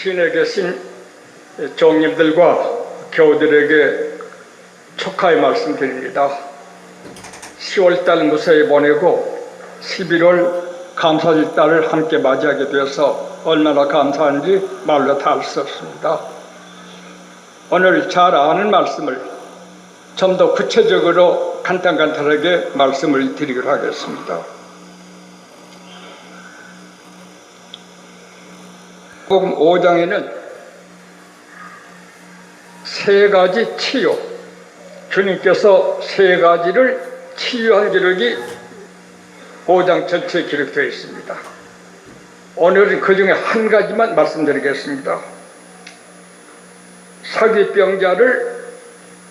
시내 계신 종님들과 교우들에게 축하의 말씀 드립니다. 10월달 무사히 보내고 11월 감사절 달을 함께 맞이하게 되어서 얼마나 감사한지 말로 다 할 수 없습니다. 오늘 잘 아는 말씀을 좀 더 구체적으로 간단하게 말씀을 드리도록 하겠습니다. 복음 5장에는 세 가지 치유, 주님께서 세 가지를 치유한 기록이 5장 전체에 기록되어 있습니다. 오늘은 그 중에 한 가지만 말씀드리겠습니다. 사기병자를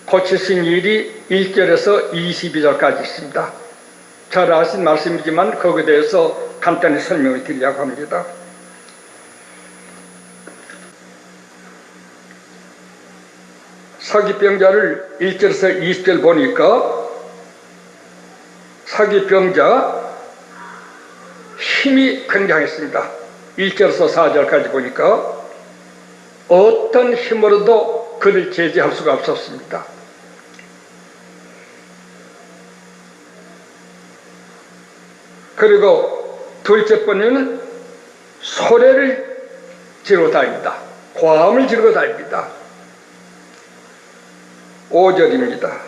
고치신 일이 1절에서 22절까지 있습니다. 잘 아신 말씀이지만 거기에 대해서 간단히 설명을 드리려고 합니다. 사기병자를 1절에서 20절 보니까 사기병자 힘이 굉장했습니다. 1절에서 4절까지 보니까 어떤 힘으로도 그를 제지할 수가 없었습니다. 그리고 둘째 번째는 소리를 지르고 다닙니다. 고함을 지르고 다닙니다. 5절입니다.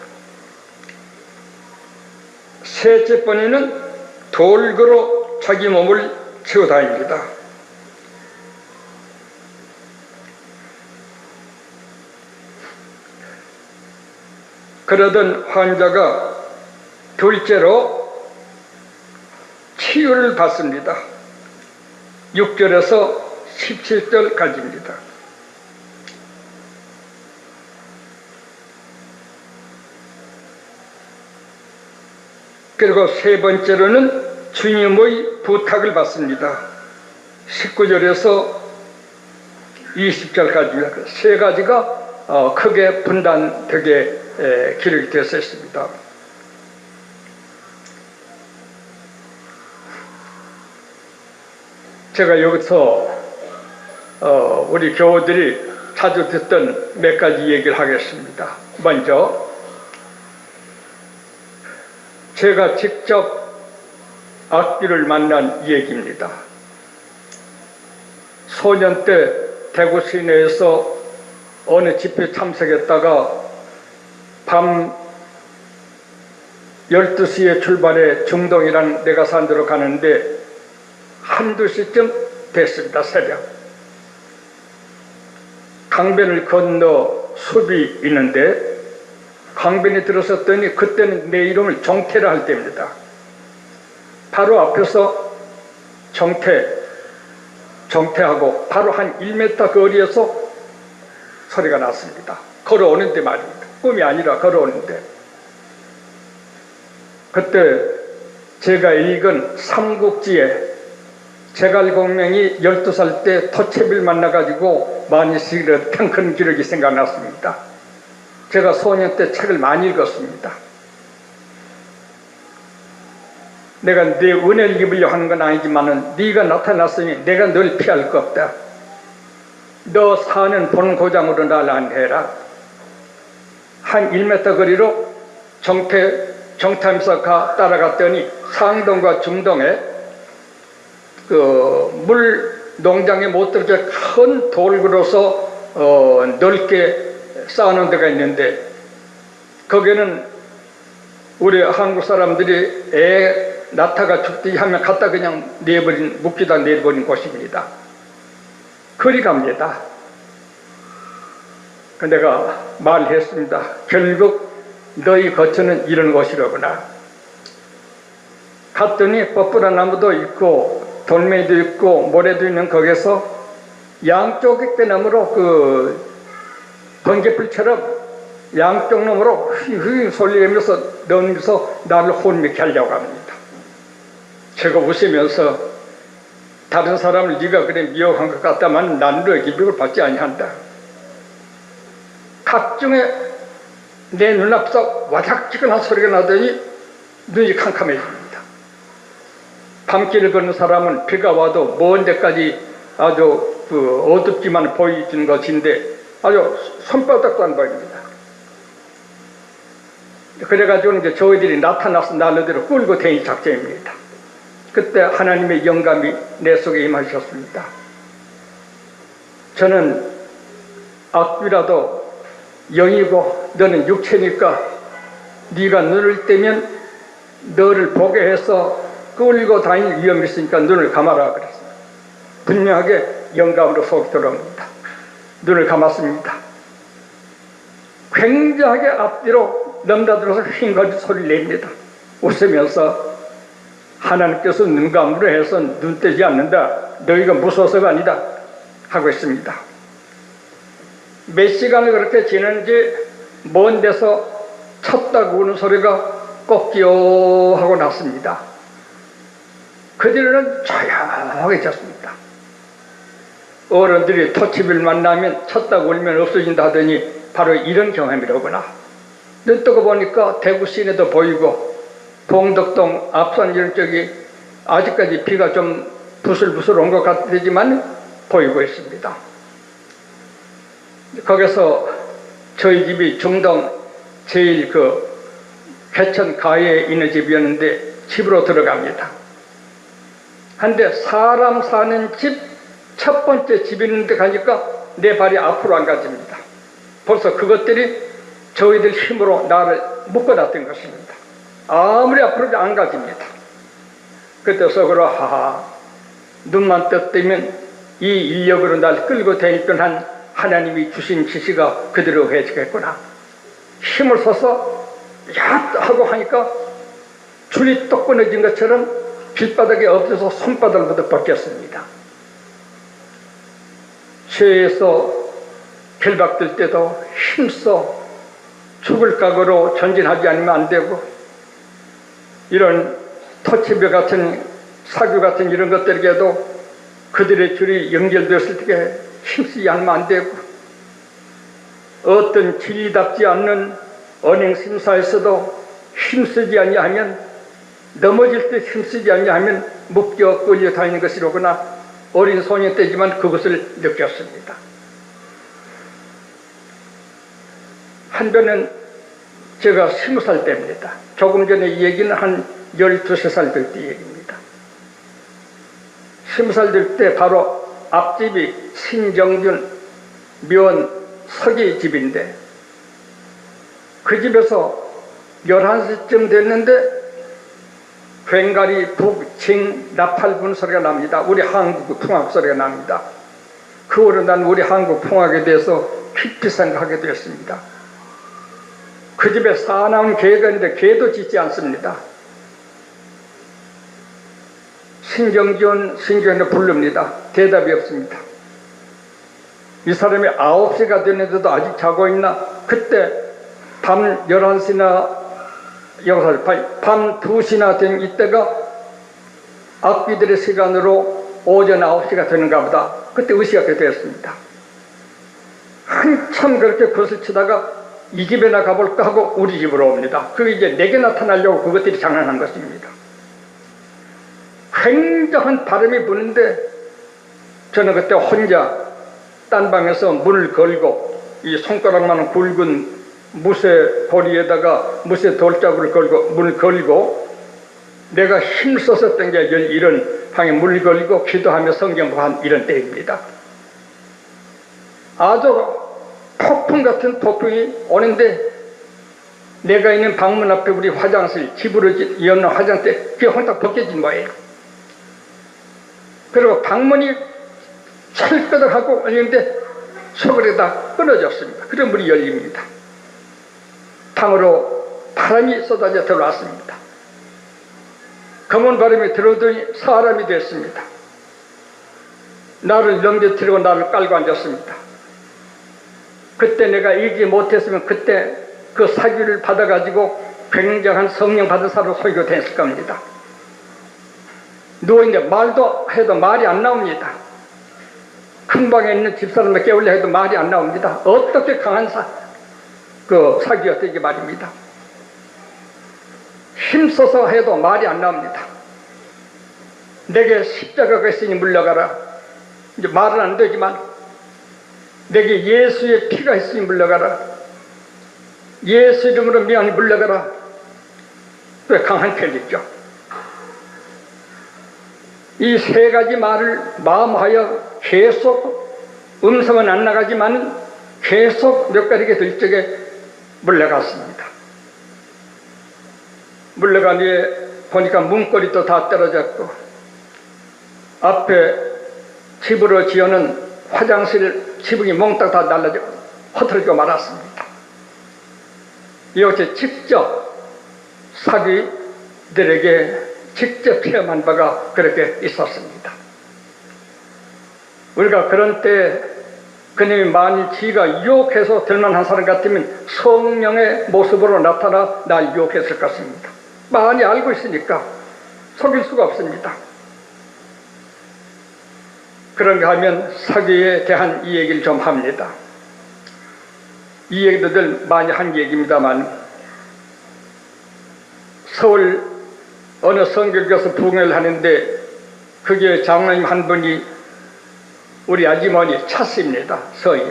셋째 번에는 돌구로 자기 몸을 채워 다닙니다. 그러던 환자가 둘째로 치유를 받습니다. 6절에서 17절까지입니다. 그리고 세 번째로는 주님의 부탁을 받습니다. 19절에서 20절까지입니다. 세 가지가 크게 분단되게 기록이 되어 있습니다. 제가 여기서 우리 교우들이 자주 듣던 몇 가지 얘기를 하겠습니다. 먼저 제가 직접 악귀를 만난 얘기입니다. 소년 때 대구 시내에서 어느 집회 참석했다가 밤 12시에 출발해 중동이라는 내가 산 데로 가는데 한두 시쯤 됐습니다. 새벽. 강변을 건너 숲이 있는데 강변에 들어섰더니 그때는 내 이름을 정태라 할 때입니다. 바로 앞에서 정태하고 바로 한 1m 거리에서 소리가 났습니다. 걸어오는데 말입니다. 꿈이 아니라 걸어오는데. 그때 제가 읽은 삼국지에 제갈공명이 12살 때 토채비를 만나가지고 많이 쓰던 그런 기록이 생각났습니다. 제가 소년 때 책을 많이 읽었습니다. 내가 네 은혜를 입으려고 하는 건 아니지만 네가 나타났으니 내가 널 피할 거 없다. 너 사는 본고장으로 날 안해라. 한 1m 거리로 정탐에서 따라갔더니 상동과 중동에 물 농장에 못 들게 큰 돌구로서 넓게 쌓아놓은 데가 있는데 거기는 우리 한국 사람들이 애 낳다가 죽기 하면 갖다 그냥 묵기다 내버린 곳입니다. 그리 갑니다. 내가 말했습니다. 결국 너희 거처는 이런 곳이로구나. 갔더니 뻣뻣한 나무도 있고 돌멩이도 있고 모래도 있는 거기서 양쪽 꾀나무로 번개불처럼 양쪽 놈으로 휘휘 소리내면서 넘기면서 나를 혼미케 하려고 합니다. 제가 웃으면서 다른 사람을 네가 그래 미혹한 것 같다만 나는 너에게 미혹을 받지 아니한다. 각종의 내 눈앞에서 와작지근한 소리가 나더니 눈이 캄캄해집니다. 밤길을 걷는 사람은 비가 와도 먼 데까지 아주 그 어둡지만 보이는 것인데 아주 손바닥도 안 보입니다. 그래가지고 이제 저희들이 나타나서 날로대로 끌고 다니는 작전입니다. 그때 하나님의 영감이 내 속에 임하셨습니다. 저는 악귀라도 영이고 너는 육체니까 네가 눈을 떼면 너를 보게 해서 끌고 다닐 위험이 있으니까 눈을 감아라 그랬습니다. 분명하게 영감으로 속이 들어옵니다. 눈을 감았습니다. 굉장하게 앞뒤로 넘나들어서 휭거리 소리를 냅니다. 웃으면서 하나님께서 눈 감으로 해서 눈 떼지 않는다. 너희가 무서워서가 아니다. 하고 있습니다. 몇 시간을 그렇게 지는지 먼 데서 쳤다고 우는 소리가 꼭지요 하고 났습니다. 그 뒤로는 조용해졌습니다. 어른들이 토치비를 만나면 쳤다고 울면 없어진다 하더니 바로 이런 경험이로구나. 눈 뜨고 보니까 대구 시내도 보이고 봉덕동 앞산 이런 쪽이 아직까지 비가 좀 부슬부슬 온 것 같지만 보이고 있습니다. 거기서 저희 집이 중동 제일 그 개천 가해에 있는 집이었는데 집으로 들어갑니다. 한데 사람 사는 집 첫 번째 집 있는데 가니까 내 발이 앞으로 안 가집니다. 벌써 그것들이 저희들 힘으로 나를 묶어놨던 것입니다. 아무리 앞으로 안 가집니다. 그때 속으로 하하 눈만 떴다면 이 인력으로 날 끌고 다니던 한 하나님이 주신 지시가 그대로 해지겠구나. 힘을 써서 야 하고 하니까 줄이 똑 끊어진 것처럼 길바닥에 엎어서 손바닥부터 벗겼습니다. 죄에서 결박될 때도 힘써 죽을 각오로 전진하지 않으면 안 되고 이런 토치벼 같은 사규 같은 이런 것들에게도 그들의 줄이 연결되었을 때 힘쓰지 않으면 안 되고 어떤 진리답지 않는 언행심사에서도 힘쓰지 아니하면 넘어질 때 힘쓰지 아니하면 묶여 끌려 다니는 것이로구나. 어린 소년 때지만 그것을 느꼈습니다. 한편은 제가 20살 때입니다. 조금 전에 이 얘기는 한 12살 될 때 얘기입니다. 20살 될 때 바로 앞집이 신정준 면 서기 집인데 그 집에서 11시쯤 됐는데 괭가리 북칭 나팔 소리가 납니다. 우리 한국 풍악 소리가 납니다. 그 후로 난 우리 한국 풍악에 대해서 깊이 생각하게 되었습니다. 그 집에 사나운 개가 있는데 개도 짖지 않습니다. 신경전을 부릅니다. 대답이 없습니다. 이 사람이 9시가 됐는데도 아직 자고 있나? 그때 밤 11시나 밤 2시나 된 이때가 악귀들의 시간으로 오전 9시가 되는가 보다. 그때 의식하게 되었습니다. 한참 그렇게 굿을 치다가 이 집에나 가볼까 하고 우리 집으로 옵니다. 그게 이제 내게 나타나려고 그것들이 장난한 것입니다. 굉장한 바람이 부는데 저는 그때 혼자 딴 방에서 문을 걸고 이 손가락만한 굵은 무쇠 고리에다가 무쇠 돌자구를 걸고 문을 걸고 내가 힘써서 당겨 이런 방에 문을 걸고 기도하며 성경 보고 한 이런 때입니다. 아주 폭풍 같은 폭풍이 오는데 내가 있는 방문 앞에 우리 화장실 집으로 이었는 화장대 그게 혼딱 벗겨진 거예요. 그리고 방문이 찰거덕하고 열리는데 속으로 다 끊어졌습니다. 그럼 문이 열립니다. 방으로 바람이 쏟아져 들어왔습니다. 검은 바람이 들어오더니 사람이 됐습니다. 나를 넘겨뜨리고 나를 깔고 앉았습니다. 그때 내가 이기지 못했으면 그때 그 사기를 받아가지고 굉장한 성령 받은 사람으로 소리가 됐을 겁니다. 누워있는데 말도 해도 말이 안 나옵니다. 큰 방에 있는 집사람을 깨우려 해도 말이 안 나옵니다. 어떻게 강한 사기였든지 말입니다. 힘써서 해도 말이 안 나옵니다. 내게 십자가가 있으니 물러가라. 이제 말은 안 되지만 내게 예수의 피가 있으니 물러가라. 예수 이름으로 명이 물러가라. 또 강한 편이죠. 이 세 가지 말을 마음하여 계속 음성은 안 나가지만 계속 몇 가지게 들 적에 물러갔습니다. 물러간 뒤에 보니까 문고리도 다 떨어졌고 앞에 집으로 지어놓은 화장실 지붕이 몽땅 다 날라져 허틀어지고 말았습니다. 이것이 직접 사귀들에게 직접 체험한 바가 그렇게 있었습니다. 우리가 그런 때 그님이 만일 지가 유혹해서 될만한 사람 같으면 성령의 모습으로 나타나 날 유혹했을 것입니다. 많이 알고 있으니까 속일 수가 없습니다. 그런가 하면 사귀에 대한 이 얘기를 좀 합니다. 이 얘기도 늘 많이 한 얘기입니다만 서울 어느 성결교에서 부흥회를 하는데 그게 장로님 한 분이 우리 아주머니 찾습니다. 서희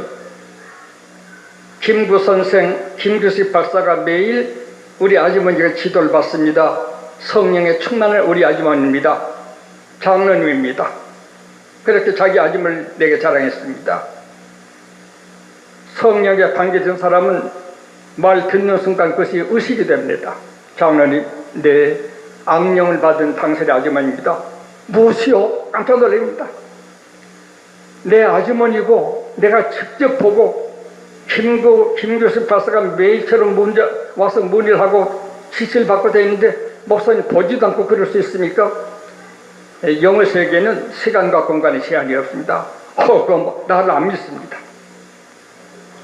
김구 선생, 김규식 박사가 매일 우리 아주머니가 지도를 받습니다. 성령의 충만한 우리 아주머니입니다. 장로님입니다. 그렇게 자기 아줌을 내게 자랑했습니다. 성령에 관계된 사람은 말 듣는 순간 그것이 의식이 됩니다. 장로님, 내 악령을 받은 당신의 아주머니입니다. 무엇이요? 깜짝 놀랍니다. 내 아주머니고 내가 직접 보고 김교수 박사가 매일처럼 와서 문의를 하고 지시를 받고 다니는데 목사님 보지도 않고 그럴 수 있습니까? 영의 세계는 시간과 공간의 제한이 없습니다. 그건 나를 안 믿습니다.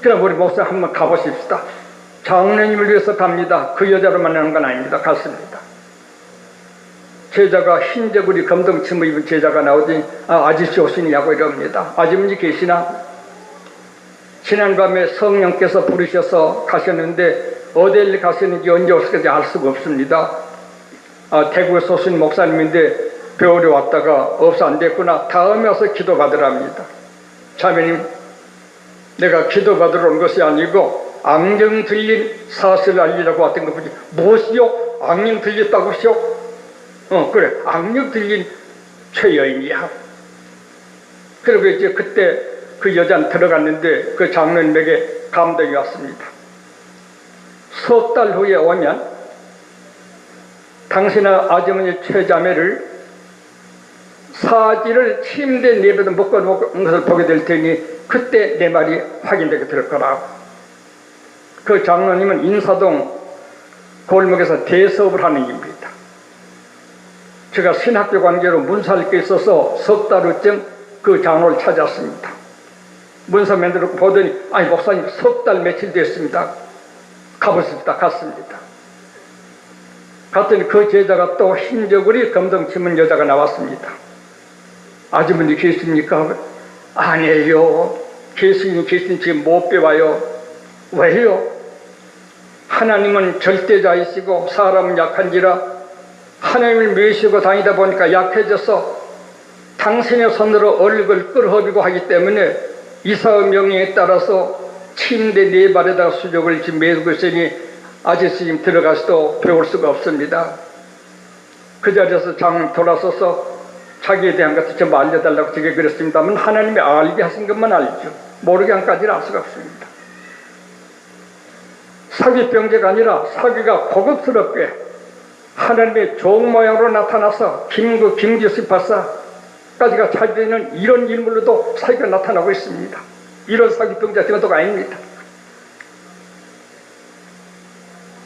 그럼 우리 목사 한번 가보십시다. 장로님을 위해서 갑니다. 그 여자를 만나는 건 아닙니다. 갔습니다. 제자가 흰저고리 검정치마 입은 제자가 나오더니 아저씨 오시냐고 이럽니다. 아주머니 계시나? 지난밤에 성령께서 부르셔서 가셨는데 어디를 가셨는지 언제 오실지 알 수가 없습니다. 대구에서 오신 목사님인데 배우러 왔다가 없어 안 됐구나. 다음에 와서 기도 받으랍니다. 자매님, 내가 기도 받으러 온 것이 아니고 악령 들린 사실을 알리려고 왔던 것이지. 무엇이요? 악령 들렸다고시요? 그래, 악령 들린 최여인이야. 그리고 이제 그때 그 여자는 들어갔는데 그 장로님에게 감동이 왔습니다. 석 달 후에 오면 당신의 아주머니 최자매를 사지를 침대에 내버려 묶어놓은 것을 보게 될 테니 그때 내 말이 확인되게 될 거라고. 그 장로님은 인사동 골목에서 대서업을 하는 입니다. 제가 신학교 관계로 문사를 게 있어서 석 달 후쯤 그 장로를 찾았습니다. 문서 만들고 보더니 아니 목사님 석 달 며칠 됐습니다. 가보십시다. 갔습니다. 갔더니 그 제자가 또 흰저고리 검정치마 여자가 나왔습니다. 아주머니 계십니까? 아니에요. 계시니 지금 못 배워요. 왜요? 하나님은 절대자이시고 사람은 약한지라 하나님을 모시고 다니다 보니까 약해져서 당신의 손으로 얼굴을 끌어허비고 하기 때문에 이사의 명령에 따라서 침대 네 발에다가 수족을 지금 메고 있으니 아저씨 지금 들어가서도 배울 수가 없습니다. 그 자리에서 장 돌아서서 자기에 대한 것을 좀 알려달라고 제게 그랬습니다만 하나님이 알게 하신 것만 알죠. 모르게 한까지는 알 수가 없습니다. 사기병제가 아니라 사기가 고급스럽게 하나님의 종 모양으로 나타나서 김규식 박사까지가 찾아있는 이런 인물로도 사기가 나타나고 있습니다. 이런 사기병자 정도가 아닙니다.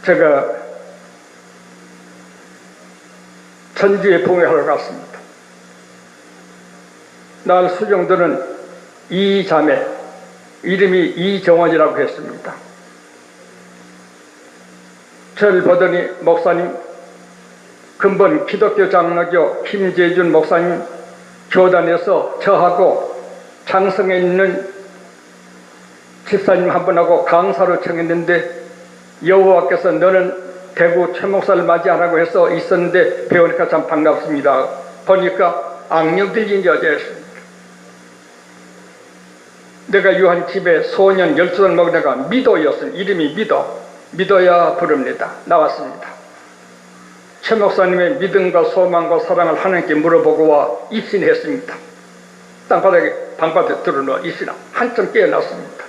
제가 전주에 봉회하러 갔습니다. 날 수종들은 이 자매, 이름이 이정원이라고 했습니다. 저를 보더니 목사님, 근본 기독교 장로교 김재준 목사님 교단에서 저하고 장성에 있는 집사님 한 분하고 강사로 청했는데 여호와께서 너는 대구 최 목사를 맞이하라고 해서 있었는데 배우니까 참 반갑습니다. 보니까 악령 들린 여자였습니다. 내가 유한 집에 소년 12살 먹은 애가 미도였습니다. 이름이 미도야 부릅니다. 나왔습니다. 최 목사님의 믿음과 소망과 사랑을 하나님께 물어보고 와 입신했습니다. 땅바닥에 방바닥에 들어놓아 입신하 한참 깨어났습니다.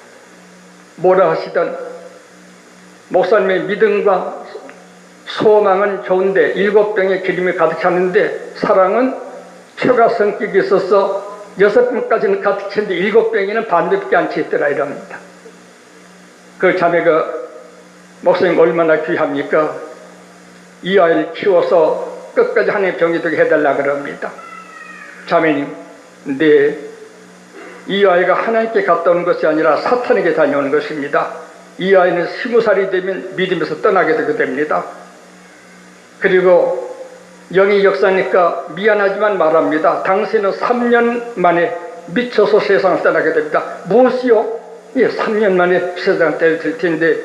뭐라 하시던 목사님의 믿음과 소망은 좋은데 7병의 기름이 가득 찼는데 사랑은 최가 성격이 있어서 6병까지는 가득 찼는데 7병에는 반대밖에 안 채있더라 이럽니다. 그 자매가 목사님 얼마나 귀합니까? 이 아이를 키워서 끝까지 하나님의 병이 되게 해달라 그럽니다. 자매님, 네, 이 아이가 하나님께 갔다 오는 것이 아니라 사탄에게 다녀오는 것입니다. 이 아이는 20살이 되면 믿음에서 떠나게 되게 됩니다. 그리고 영이 역사니까 미안하지만 말합니다. 당신은 3년 만에 미쳐서 세상을 떠나게 됩니다. 무엇이요? 예, 3년 만에 세상을 떠나게 될 텐데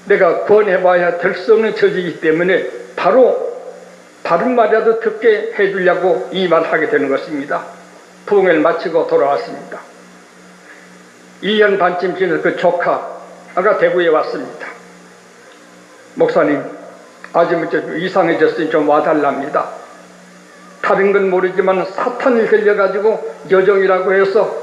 내가 권해봐야 될 수 없는 처지이기 때문에 바로 다른 말이라도 듣게 해주려고 이 말을 하게 되는 것입니다. 부흥회를 마치고 돌아왔습니다. 2년 반쯤 지나서 그 조카가 대구에 왔습니다. 목사님, 아주 좀 이상해졌으니 좀 와달랍니다. 다른 건 모르지만 사탄을 걸려가지고 여정이라고 해서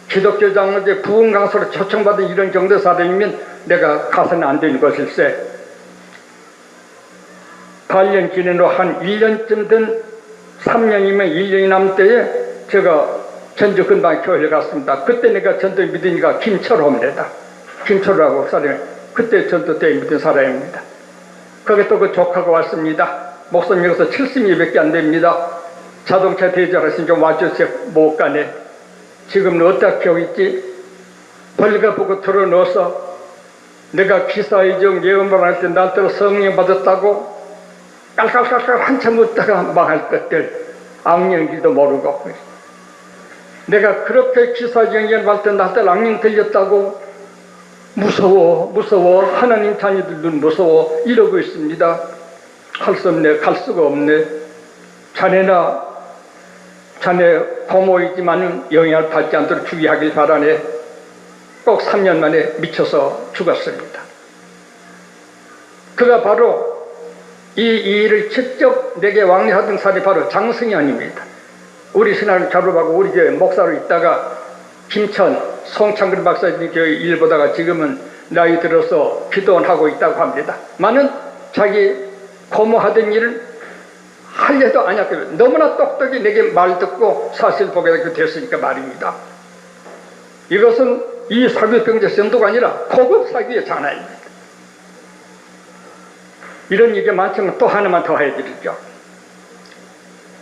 기독교 장로제 부흥 강사로 초청받은 이런 정도 사람이면 내가 가서는 안 되는 것일세. 8년 지낸 후 한 1년쯤 된 3년이면 1년이 남을 때에 제가 전주 근방 교회를 갔습니다. 그때 내가 전도 믿으니까 김철호입니다. 김철호라고 사람이 그때 전도 때 믿은 사람입니다. 거기 또 그 조카가 왔습니다. 목사님 여기서 70명밖에 안 됩니다. 자동차 대절하시면 좀 와주세요. 못 가네. 지금은 어떻게 하고 있지? 벌거보고 들어넣어서 내가 기사의정 예언을 할 때 날따라 성령 받았다고 깔깔깔깔 한참 웃다가 망할 것들 악령인지도 모르고 내가 그렇게 기사의정 예언할 때 날따라 악령 들렸다고 무서워 하나님 자녀들은 무서워 이러고 있습니다. 할 수 없네, 갈 수가 없네. 자네 고모이지만 영향을 받지 않도록 주의하길 바라네. 꼭 3년 만에 미쳐서 죽었습니다. 그가 바로 이 일을 직접 내게 왕래하던 사람이 바로 장승현입니다. 우리 신학을 졸업하고 우리 교회 목사로 있다가 김천 송창근 박사님 교회 일 보다가 지금은 나이 들어서 기도원하고 있다고 합니다. 많은 자기 고모하던 일을 하려도 안 했거든요. 너무나 똑똑히 내게 말 듣고 사실 보게 됐으니까 말입니다. 이것은 이 사교병자 정도가 아니라 고급 사교의 장난입니다. 이런 얘기 많지만 또 하나만 더 해드리죠.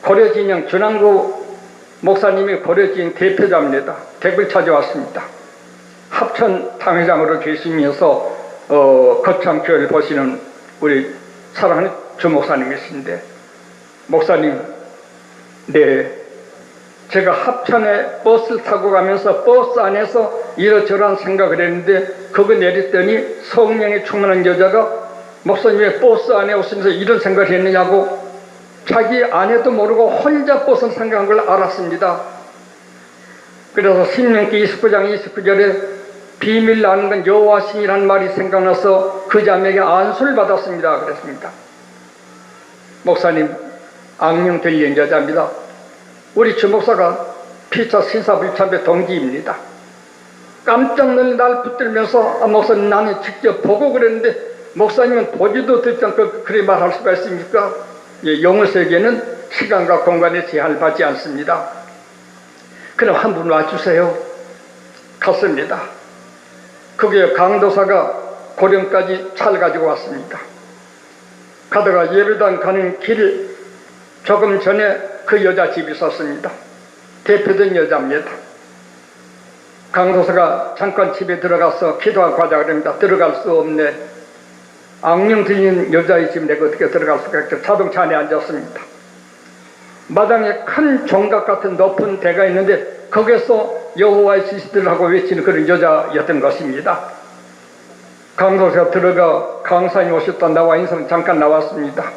고려진영 준항구 목사님이 고려진 대표자입니다. 댁을 찾아왔습니다. 합천 당회장으로 계시면서 거창교회를 보시는 우리 사랑하는 주 목사님이신데, 목사님, 네, 제가 합천에 버스를 타고 가면서 버스 안에서 이러저러한 생각을 했는데 그거 내렸더니 성령에 충만한 여자가 목사님의 버스 안에 오시면서 이런 생각을 했느냐고 자기 아내도 모르고 혼자 버스 생각한 걸 알았습니다. 그래서 신명기 29장 29절에 비밀 나는 건 여호와신이라는 말이 생각나서 그 자매에게 안수를 받았습니다. 그랬습니다. 목사님, 악령 들린 여자입니다. 우리 주목사가 피차 신사불참의 동기입니다. 깜짝 놀라 날 붙들면서 목사님 나는 직접 보고 그랬는데 목사님은 보지도 듣지 않고 그리 말할 수가 있습니까? 예, 영어 세계는 시간과 공간의 제한을 받지 않습니다. 그럼 한 분 와주세요. 갔습니다. 그게 강도사가 고령까지 차를 가지고 왔습니다. 가다가 예배당 가는 길 조금 전에 그 여자 집이 있었습니다. 대표된 여자입니다. 강도사가 잠깐 집에 들어가서 기도하고 가자 그럽니다. 들어갈 수 없네. 악령 들린 여자의 집 내가 어떻게 들어갈 수가 있죠. 자동차 안에 앉았습니다. 마당에 큰 종각 같은 높은 대가 있는데 거기서 여호와의 지시들하고 외치는 그런 여자였던 것입니다. 강도사가 들어가 강사님 오셨다 나와 인사는 잠깐 나왔습니다.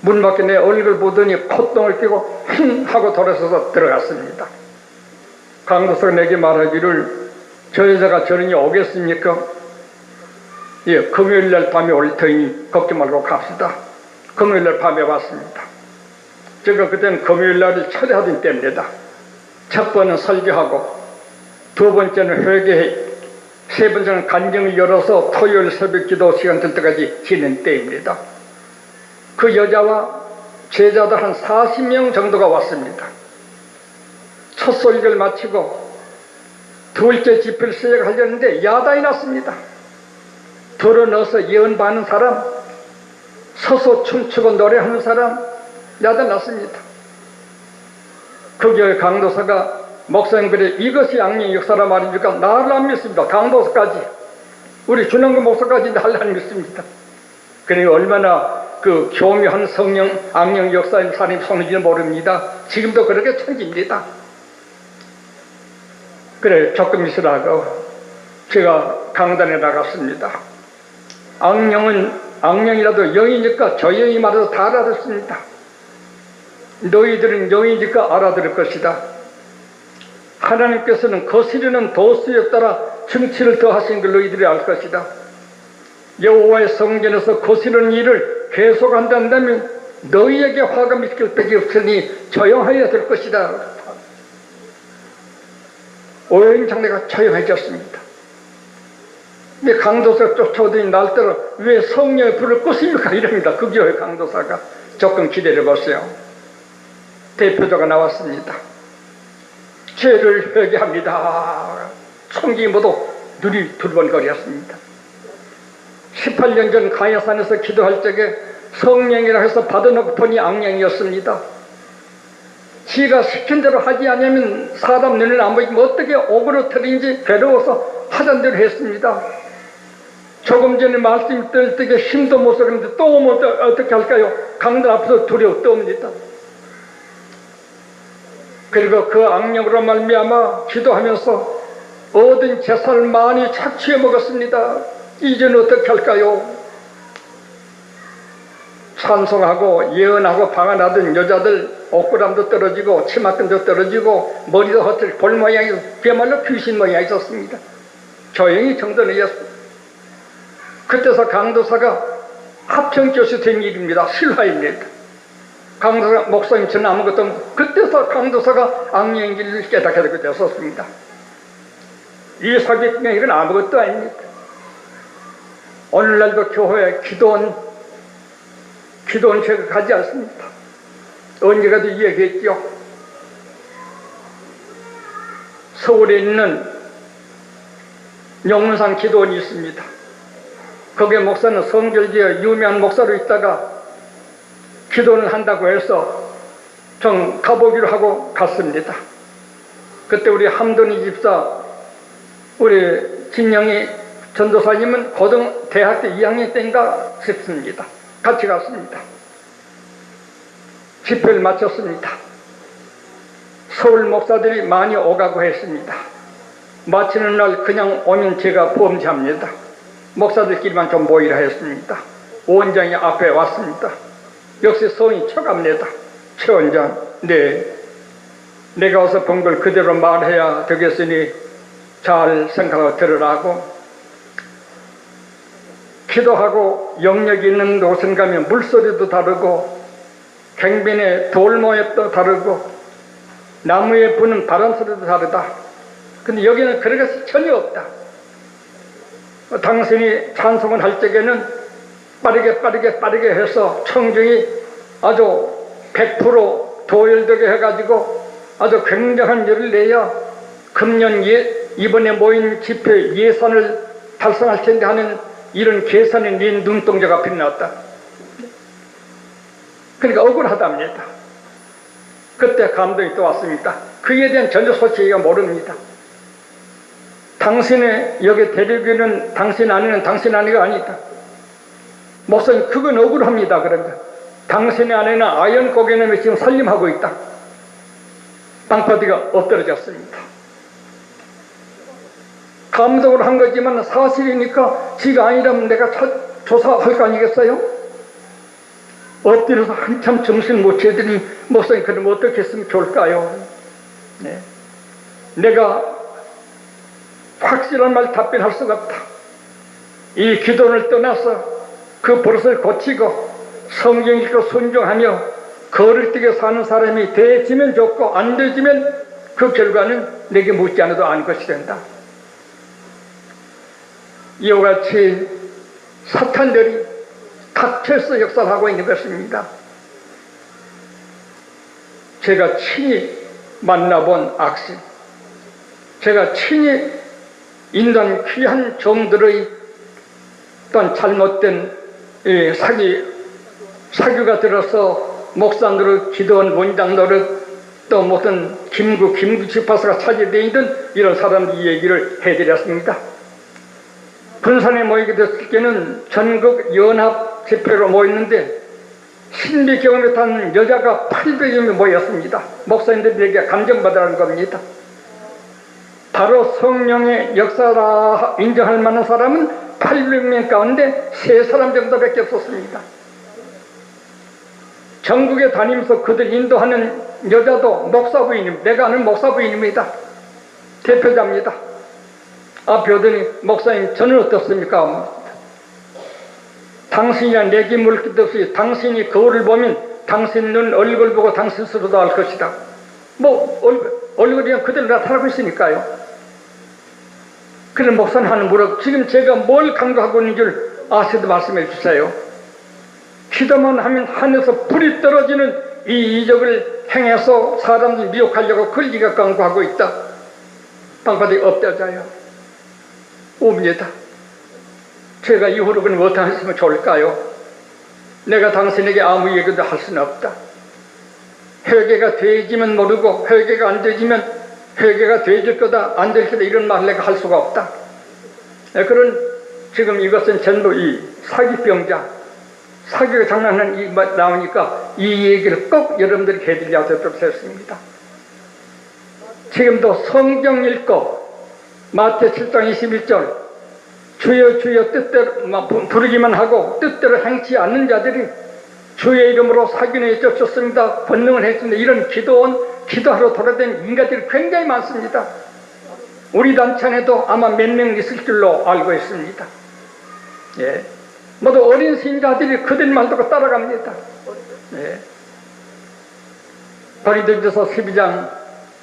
문 밖에 내 얼굴 보더니 콧등을 끼고 힝 하고 돌아서서 들어갔습니다. 강도사가 내게 말하기를 저 여자가 저런이 오겠습니까? 예, 금요일날 밤에 올 터이니 걱정 말고 갑시다. 금요일날 밤에 왔습니다. 제가 그때는 금요일날을 초대하던 때입니다. 첫 번은 설교하고 두 번째는 회개해, 세 번째는 간증을 열어서 토요일 새벽 기도 시간 될 때까지 지낸 때입니다. 그 여자와 제자들 한 40명 정도가 왔습니다. 첫 설교를 마치고 둘째 집회를 시작하려는데 야단이 났습니다. 들어 넣어서 예언 받는 사람, 서서 춤추고 노래하는 사람, 야단 났습니다. 그 교회 강도사가 목사님, 그래 이것이 악령의 역사라 말입니까? 나를 안 믿습니다. 강도사까지, 우리 준영구 목사까지 나를 안 믿습니다. 그러니 얼마나 그 교묘한 성령 악령 역사인 사람이 손인지는 모릅니다. 지금도 그렇게 천지입니다. 그래 조금 있으라고 제가 강단에 나갔습니다. 악령은 악령이라도 영이니까 저 영이 말해도 다 알아듣습니다. 너희들은 영이니까 알아들을 것이다. 하나님께서는 거스르는 도수에 따라 증치를 더하신 걸 너희들이 알 것이다. 여호와의 성전에서 거스르는 일을 계속한다면 너희에게 화가 미칠 때가 없으니 조용하여야 될 것이다. 오해인 장례가 조용해졌습니다. 근데 강도사 쫓아오더니 날따라 왜 성령의 불을 끄십니까? 이럽니다. 그 교회 강도사가. 조금 기다려보세요. 대표자가 나왔습니다. 죄를 회개합니다. 총기 모두 눈이 두번거렸습니다. 18년 전 가야산에서 기도할 적에 성령이라 해서 받아놓고 보니 악령이었습니다. 지가 시킨 대로 하지 않으면 사람 눈을 안 보이면 어떻게 오그러뜨린지 괴로워서 하던 대로 했습니다. 조금 전에 말씀 들 때에 힘도 못 쓰는데 또 오면 어떻게 할까요? 강들 앞에서 두려워 떠옵니다. 그리고 그 악령으로 말미암아 기도하면서 얻은 재산을 많이 착취해 먹었습니다. 이제는 어떻게 할까요? 찬송하고 예언하고 방언하던 여자들 옷구람도 떨어지고 치마끈도 떨어지고 머리도 헛들 볼 모양이 그야말로 귀신 모양이 있었습니다. 조용히 정돈해졌습니다. 그때서 강도사가 합평교수 된 일입니다. 실화입니다. 강도사 목사님 저는 아무것도 없고 그때서 강도사가 악령인지를 깨닫게 되었습니다. 이 사기꾼의 일은 아무것도 아닙니다. 오늘날도 교회에 기도원 제가 가지 않습니다. 언제가도 이야기했죠. 서울에 있는 용문산 기도원이 있습니다. 거기에 목사는 성결지에 유명한 목사로 있다가 기도를 한다고 해서 좀 가보기로 하고 갔습니다. 그때 우리 함돈이 집사, 우리 진영이 전도사님은 대학교 2학년 때인가 싶습니다. 같이 갔습니다. 집회를 마쳤습니다. 서울 목사들이 많이 오가고 했습니다. 마치는 날 그냥 오면 제가 범죄합니다. 목사들끼리만 좀 모이라 했습니다. 원장이 앞에 왔습니다. 역시 성이 쳐갑니다. 최 원장, 네, 내가 와서 본 걸 그대로 말해야 되겠으니 잘 생각하고 들으라고. 기도하고 영역이 있는 곳은 가면 물소리도 다르고 갱변의 돌 모양도 다르고 나무에 부는 바람 소리도 다르다. 근데 여기는 그런 것이 전혀 없다. 당신이 찬송을 할 적에는 빠르게 해서 청중이 아주 100% 도열되게 해가지고 아주 굉장한 열을 내야 금년 이번에 모인 집회 예산을 달성할 텐데 하는 이런 계산이 네 눈동자가 앞에 나왔다. 그러니까 억울하답니다. 그때 감동이 또 왔습니다. 그에 대한 전혀 소식이가 모릅니다. 당신의 여기 대리교는 당신 아내는 당신 아내가 아니다. 목사님 그건 억울합니다. 그럽니다. 당신의 아내는 아연 고개놈이 지금 살림하고 있다. 땅바디가 엎드러졌습니다. 감동을 한 거지만 사실이니까 지가 아니라면 내가 조사할 거 아니겠어요? 엎드려서 한참 정신 못 차리더니 목사님 그럼 어떻게 했으면 좋을까요? 네. 내가 확 확실한 말 답변할 수가 없다. 이 기도를 떠나서 그 버릇을 고치고 성경 읽고 순종하며 거를 뛰게 사는 사람이 되지면 좋고 안 되지면 그 결과는 내게 묻지 않아도 아는 것이 된다. 이와 같이 사탄들이 닥쳐서 역사를 하고 있는 것입니다. 제가 친히 만나본 악신, 제가 친히 인간 귀한 종들의 또한 잘못된 사규가 들어서 목사 노릇, 기도원 원장 노릇, 또 무슨 김구 집파사가 차지되어있던 이런 사람들 얘기를 해드렸습니다. 군산에 모이게 됐을 때는 전국 연합 집회로 모였는데 신비 경험에 탄 여자가 800명이 모였습니다. 목사님들에게 감정받으라는 겁니다. 바로 성령의 역사라 인정할 만한 사람은 800명 가운데 3사람 정도밖에 없었습니다. 전국에 다니면서 그들 인도하는 여자도 목사부인입니다. 내가 아는 목사부인입니다. 대표자입니다. 앞에 오더니 목사님 저는 어떻습니까? 당신이야 내게 물을 것도 없이 당신이 거울을 보면 당신 눈 얼굴 보고 당신 스스로도 알 것이다. 뭐 얼굴이 그대로 나타나고 있으니까요. 그런 목사는 하는 물어 지금 제가 뭘 강조하고 있는 줄 아시도 말씀해 주세요. 기도만 하면 하늘에서 불이 떨어지는 이 이적을 행해서 사람들 미혹하려고 걸리가 강구하고 있다. 땅바닥에 엎드려져요. 옵니다. 제가 이후로 그럼 어떻게 하시면 좋을까요? 내가 당신에게 아무 얘기도 할 수는 없다. 회개가 되지면 모르고 회개가 안 되지면 회개가 되질 거다 안 될 거다 이런 말을 내가 할 수가 없다. 그런 지금 이것은 전부 이 사기병자 사기가 장난하는 이 말 나오니까 이 얘기를 꼭 여러분들이 해드려야 되도록 했습니다. 지금도 성경 읽고 마태 7장 21절 주여 주여 뜻대로 부르기만 하고 뜻대로 행치 않는 자들이 주의 이름으로 사균에 쫓았습니다. 권능을 했습니다. 이런 기도하러 돌아다니는 인간들이 굉장히 많습니다. 우리 단체 안에도 아마 몇 명 있을 줄로 알고 있습니다. 예. 모두 어린 신자들이 그들 말도 따라갑니다. 예. 고린도전서 12장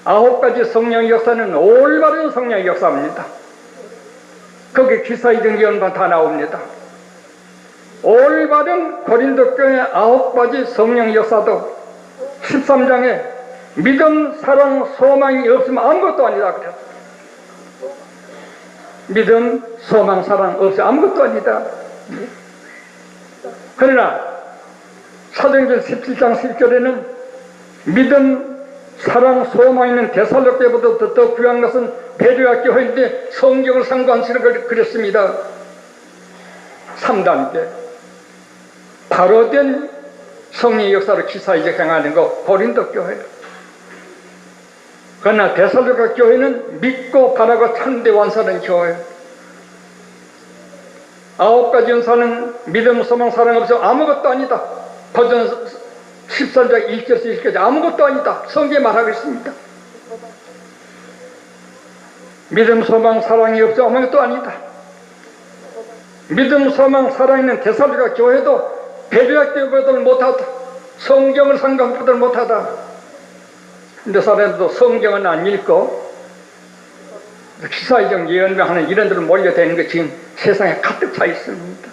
9가지 성령의 역사는 올바른 성령의 역사입니다. 거기 기사이등 예언만 다 나옵니다. 올바른 고린도교의 9가지 성령의 역사도 13장에 믿음, 사랑, 소망이 없으면 아무것도 아니다 그랬어요. 믿음, 소망, 사랑 없으면 아무것도 아니다. 그러나 사도행전 17장 10절에는 믿음, 사랑, 소망 있는 데살로교보다 더 귀한 것은 베레아 교회인데 성경을 상관시로 그랬습니다. 3단계 바로 된 성령의 역사로 기사이적 행하는 거 고린도 교회. 그러나 데살로가 교회는 믿고 바라고 참되 완사하는 교회. 9가지 연사는 믿음, 소망, 사랑 없어 아무것도 아니다. 고전 14장 1절에서 1절까지 아무것도 아니다. 성경에 말하고 있습니다. 믿음, 소망, 사랑이 없어 아무것도 아니다. 믿음, 소망, 사랑 있는 데살로가 교회도 베레아 교회보다 못하다. 성경을 상관보다 못하다. 근데 사람들도 성경은 안 읽고 기사이적 예언하는 이런 데로 몰려대는 게 지금 세상에 가득 차 있습니다.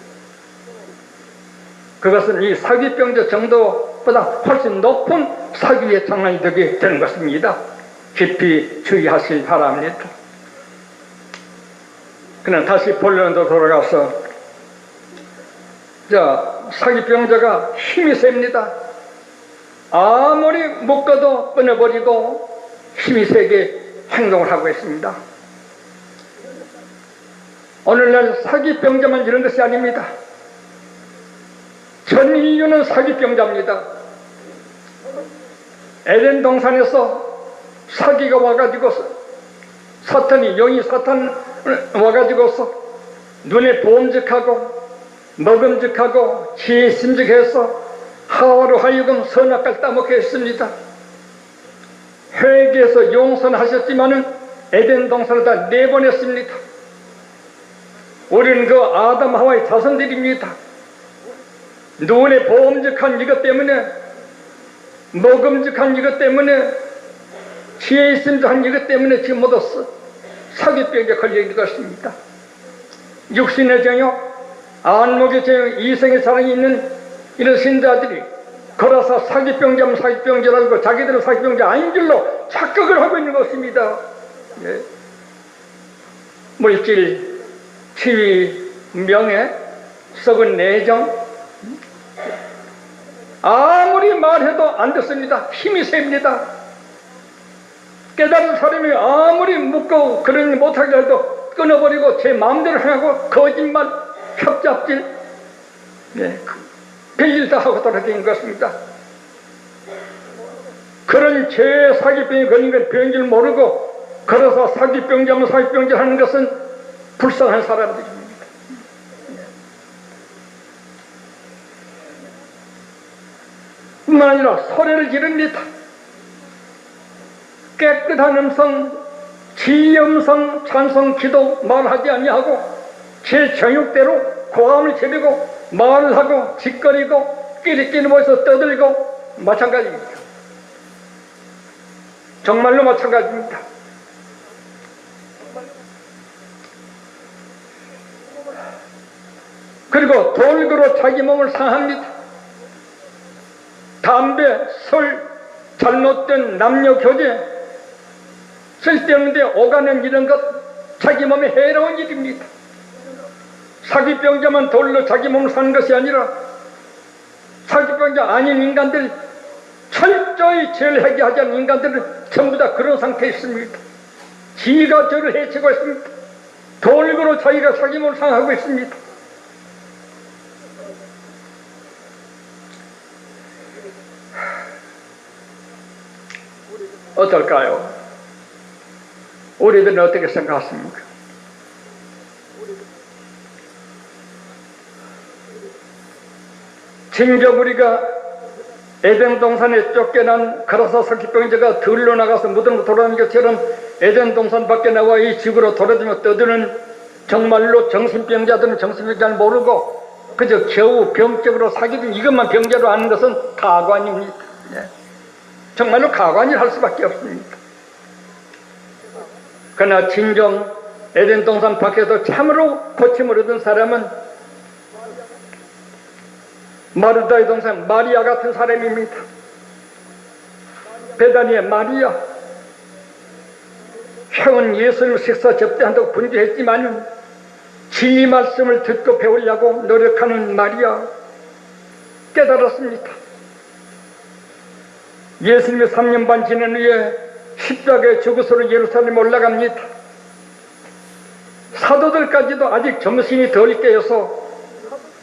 그것은 이 사기병자 정도보다 훨씬 높은 사기의 장난이 되게 되는 것입니다. 깊이 주의하시기 바랍니다. 그냥 다시 본론으로 돌아가서 사기병자가 힘이 셉니다. 아무리 묶어도 끊어버리고 힘이 세게 행동을 하고 있습니다. 오늘날 사기병자만 이런 것이 아닙니다. 전 인류는 사기병자입니다. 에덴 동산에서 사기가 와가지고 영이 사탄 와가지고서 눈에 보험직하고 먹음직하고 지혜심직해서 하와로 하여금 선악을 따먹게 했습니다. 회개해서 용서하셨지만은 에덴 동산을 다 내보냈습니다. 우리는 그 아담 하와의 자손들입니다. 눈에 보험직한 이것 때문에, 먹음직한 이것 때문에, 지혜 있음직한 이것 때문에 지금 모두 사기병에 걸려 있는 것입니다. 육신의 정욕, 안목의 정욕, 이성의 사랑이 있는 이런 신자들이 걸어서 사기병자면 사기병자라고 자기들은 사기병자 아닌 줄로 착각을 하고 있는 것입니다. 예. 물질, 지위, 명예, 썩은 내정, 아무리 말해도 안 듣습니다. 힘이 셉니다. 깨달은 사람이 아무리 묻고 그러지 못하게 해도 끊어버리고 제 마음대로 행하고 거짓말, 협잡질, 예, 별일 다 하고 돌아다니는 것입니다. 그런 죄 사기병에 걸린 건 병인 줄 모르고 걸어서 사기병자면 사기병자 하는 것은 불쌍한 사람들입니다. 뿐만 아니라 소리를 지릅니다. 깨끗한 음성, 지음성, 찬송, 기도 말하지 아니하고 제 정욕대로 고함을 지르고 말을 하고 짓거리고 끼리끼리 모여서 떠들고 마찬가지입니다. 정말로 마찬가지입니다. 그리고 돌구로 자기 몸을 상합니다. 담배, 술, 잘못된 남녀 교제, 쓸데없는데 오가는 이런 것 자기 몸에 해로운 일입니다. 사기병자만 돌로 자기 몸을 사는 것이 아니라 사기병자 아닌 인간들, 철저히 죄를 하게 하지 않은 인간들은 전부 다 그런 상태에 있습니다. 지가 저를 해치고 있습니다. 돌구로 자기가 자기 몸을 상하고 있습니다. 어떨까요? 우리들은 어떻게 생각하십니까? 진정 우리가 에덴 동산에 쫓겨난 걸어서 사기병자가 들로 나가서 무덤으로 돌아다니는 것처럼 에덴 동산 밖에 나와 이 지구로 돌아다니며 떠드는 정말로 정신병자들은 정신병자를 모르고 그저 겨우 병적으로 사기든 이것만 병자로 아는 것은 가관입니다. 정말로 가관일 할 수밖에 없습니다. 그러나 진정 에덴 동산 밖에서 참으로 고침을 얻은 사람은 마르다의 동생 마리아 같은 사람입니다. 베다니의 마리아, 형은 예수를 식사 접대한다고 분주했지만 진리 말씀을 듣고 배우려고 노력하는 마리아 깨달았습니다. 예수님이 3년 반 지난 후에 십자가에 죽어서로 예루살렘에 올라갑니다. 사도들까지도 아직 정신이 덜 깨어서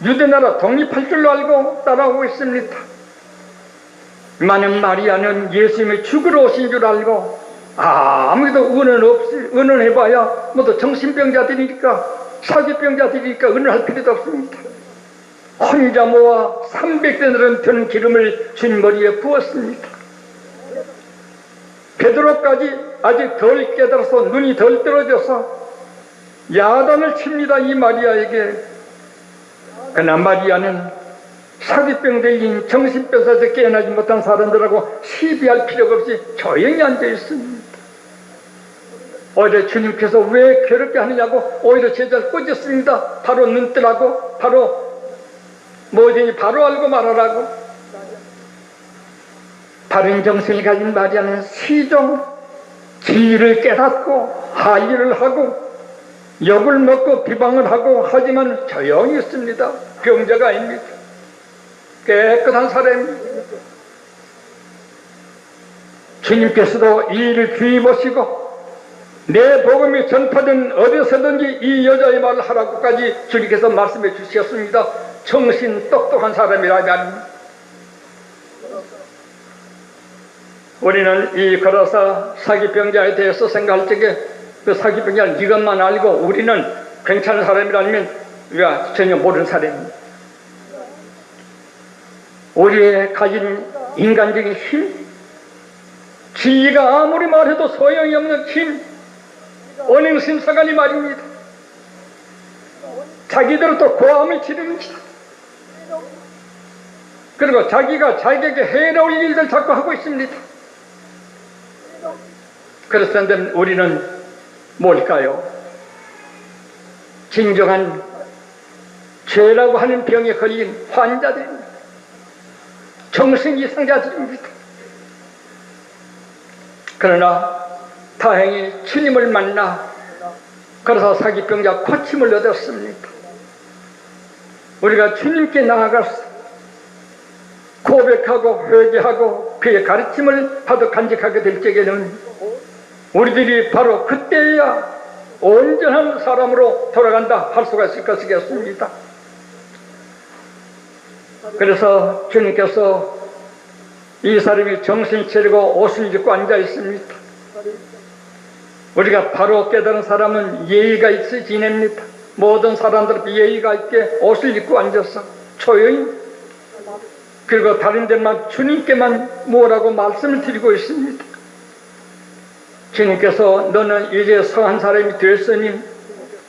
유대나라 독립할 줄로 알고 따라오고 있습니다. 많은 마리아는 예수님이 죽으러 오신 줄 알고 아무래도 은은해봐야 모두 정신병자들이니까 사기병자들이니까 은은할 필요도 없습니다. 혼자 모아 300대늘은 든 기름을 주님 머리에 부었습니다. 베드로까지 아직 덜 깨달아서 눈이 덜 떨어져서 야단을 칩니다. 이 마리아에게. 그러나 마리아는 사기병 들린 정신병사에서 깨어나지 못한 사람들하고 시비할 필요가 없이 조용히 앉아 있습니다. 오히려 주님께서 왜 괴롭게 하느냐고 오히려 제자를 꾸짖습니다. 바로 눈뜨라고, 바로 뭐든지 바로 알고 말하라고. 바른 정신을 가진 마리아는 시종 진리를 깨닫고 한리를 하고 욕을 먹고 비방을 하고 하지만 조용히 있습니다. 병자가 아닙니다. 깨끗한 사람입니다. 주님께서도 이 일을 귀히 보시고 내 복음이 전파된 어디서든지 이 여자의 말을 하라고까지 주님께서 말씀해 주셨습니다. 정신 똑똑한 사람이라면 우리는 이 걸어서 사기병자에 대해서 생각할 적에 그 사기병자는 이것만 알고 우리는 괜찮은 사람이라면 우리가 전혀 모르는 사람입니다. 우리의 가진 인간적인 힘, 진리가 아무리 말해도 소용이 없는 힘, 언행심사관이 말입니다. 자기대로 또 고함을 지릅니다. 그리고 자기가 자기에게 해로울 일들 자꾸 하고 있습니다. 그렇습니다. 우리는 뭘까요? 진정한 죄라고 하는 병에 걸린 환자들입니다. 정신 이상자들입니다. 그러나 다행히 주님을 만나 그래서 사기병자 고침을 얻었습니다. 우리가 주님께 나아가서 고백하고 회개하고 그의 가르침을 받아 간직하게 될 적에는 우리들이 바로 그때야 온전한 사람으로 돌아간다 할 수가 있을 것이겠습니다. 그래서 주님께서 이 사람이 정신 차리고 옷을 입고 앉아 있습니다. 우리가 바로 깨달은 사람은 예의가 있어 지냅니다. 모든 사람들 예의가 있게 옷을 입고 앉아서 조용히, 그리고 다른 데만 주님께만 뭐라고 말씀을 드리고 있습니다. 주님께서 너는 이제 성한 사람이 되었으니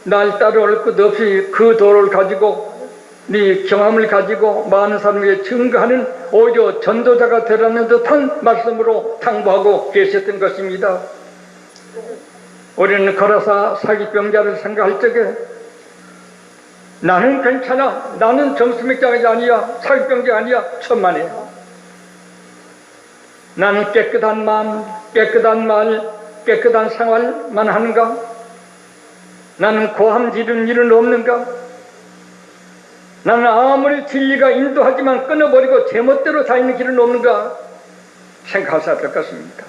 날 따라올 것 없이 그 도를 가지고 네 경험을 가지고 많은 사람에게 증거하는 오히려 전도자가 되라는 듯한 말씀으로 당부하고 계셨던 것입니다. 우리는 걸어서 사기병자를 생각할 적에 나는 괜찮아, 나는 정신병자가 아니야, 사기병자 아니야, 천만에 나는 깨끗한 마음, 깨끗한 말, 깨끗한 생활만 하는가? 나는 고함 지른 일은 없는가? 나는 아무리 진리가 인도하지만 끊어버리고 제멋대로 다니는 길은 없는가? 생각하셔야 될 것입니다.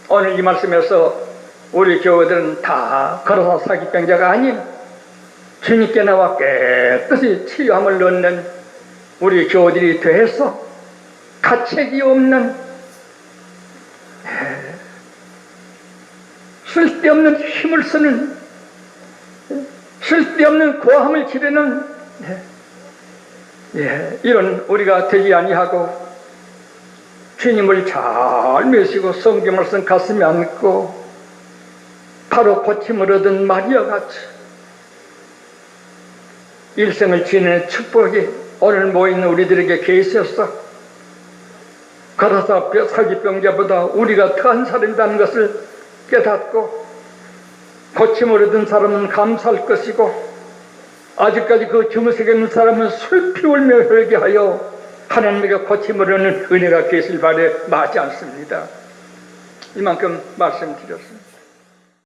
오늘 이 말씀에서 우리 교우들은 다 걸어서 사기병자가 아닌 주님께 나와 깨끗이 치유함을 얻는 우리 교우들이 되어서 가책이 없는 쓸데없는 힘을 쓰는 쓸데없는 고함을 지르는 이런 우리가 되지 아니하고 주님을 잘 모시고 성경 말씀 가슴에 안고 바로 고침을 얻은 마리아 같이 일생을 지내는 축복이 오늘 모인 우리들에게 계셔서 걸어서 사기병자보다 우리가 더한 사람이라는 것을 깨닫고 고침을 얻은 사람은 감사할 것이고 아직까지 그 주무세계 있는 사람은 슬피 울며 회개하여 하나님에게 고침을 얻는 은혜가 계실 바에 마지 않습니다. 이만큼 말씀드렸습니다.